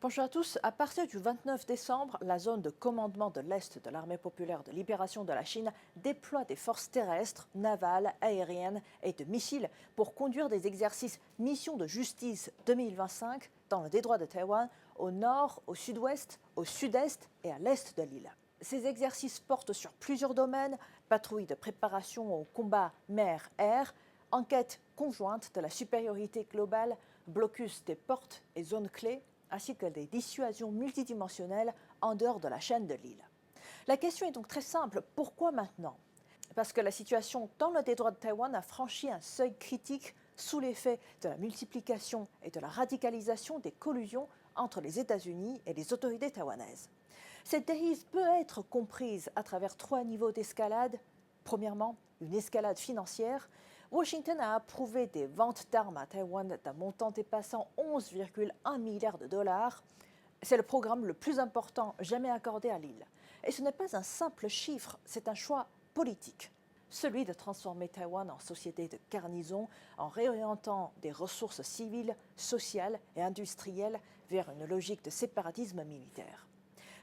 Bonjour à tous. À partir du 29 décembre, la zone de commandement de l'Est de l'Armée populaire de libération de la Chine déploie des forces terrestres, navales, aériennes et de missiles pour conduire des exercices Mission de justice 2025 dans le détroit de Taïwan, au nord, au sud-ouest, au sud-est et à l'est de l'île. Ces exercices portent sur plusieurs domaines: patrouilles de préparation au combat mer-air, enquête conjointe de la supériorité globale, blocus des portes et zones clés, ainsi que des dissuasions multidimensionnelles en dehors de la chaîne de l'île. La question est donc très simple: pourquoi maintenant? Parce que la situation dans le détroit de Taïwan a franchi un seuil critique sous l'effet de la multiplication et de la radicalisation des collusions entre les États-Unis et les autorités taïwanaises. Cette dérive peut être comprise à travers trois niveaux d'escalade. Premièrement, une escalade financière. Washington a approuvé des ventes d'armes à Taïwan d'un montant dépassant 11,1 milliards de dollars. C'est le programme le plus important jamais accordé à l'île. Et ce n'est pas un simple chiffre, c'est un choix politique. Celui de transformer Taïwan en société de garnison en réorientant des ressources civiles, sociales et industrielles vers une logique de séparatisme militaire.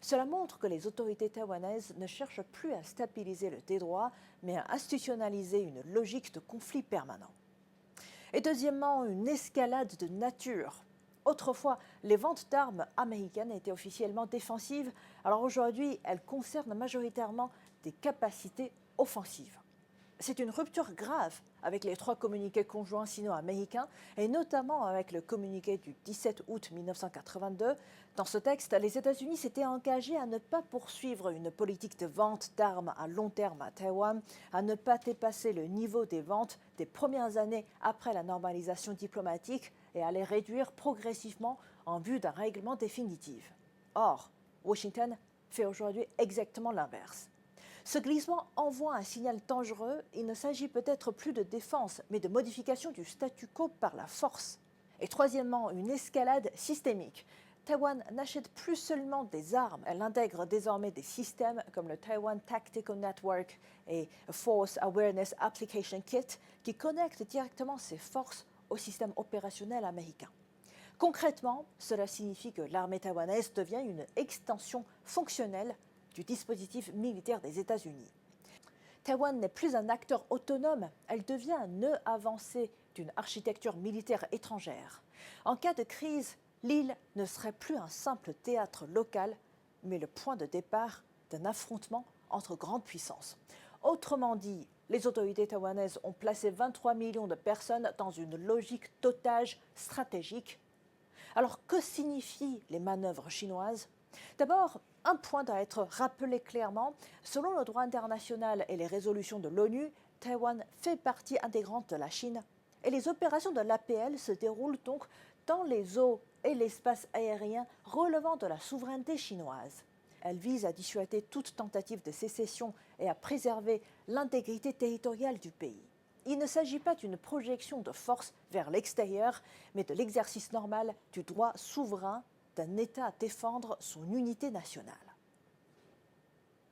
Cela montre que les autorités taïwanaises ne cherchent plus à stabiliser le détroit, mais à institutionnaliser une logique de conflit permanent. Et deuxièmement, une escalade de nature. Autrefois, les ventes d'armes américaines étaient officiellement défensives, alors aujourd'hui, elles concernent majoritairement des capacités offensives. C'est une rupture grave avec les trois communiqués conjoints sino-américains et notamment avec le communiqué du 17 août 1982. Dans ce texte, les États-Unis s'étaient engagés à ne pas poursuivre une politique de vente d'armes à long terme à Taïwan, à ne pas dépasser le niveau des ventes des premières années après la normalisation diplomatique et à les réduire progressivement en vue d'un règlement définitif. Or, Washington fait aujourd'hui exactement l'inverse. Ce glissement envoie un signal dangereux. Il ne s'agit peut-être plus de défense, mais de modification du statu quo par la force. Et troisièmement, une escalade systémique. Taïwan n'achète plus seulement des armes, elle intègre désormais des systèmes comme le Taiwan Tactical Network et Force Awareness Application Kit qui connectent directement ses forces au système opérationnel américain. Concrètement, cela signifie que l'armée taïwanaise devient une extension fonctionnelle du dispositif militaire des États-Unis. Taïwan n'est plus un acteur autonome, elle devient un nœud avancé d'une architecture militaire étrangère. En cas de crise, l'île ne serait plus un simple théâtre local, mais le point de départ d'un affrontement entre grandes puissances. Autrement dit, les autorités taïwanaises ont placé 23 millions de personnes dans une logique d'otage stratégique. Alors, que signifient les manœuvres chinoises? D'abord, un point doit être rappelé clairement. Selon le droit international et les résolutions de l'ONU, Taïwan fait partie intégrante de la Chine. Et les opérations de l'APL se déroulent donc dans les eaux et l'espace aérien relevant de la souveraineté chinoise. Elles visent à dissuader toute tentative de sécession et à préserver l'intégrité territoriale du pays. Il ne s'agit pas d'une projection de force vers l'extérieur, mais de l'exercice normal du droit souverain d'un État à défendre son unité nationale.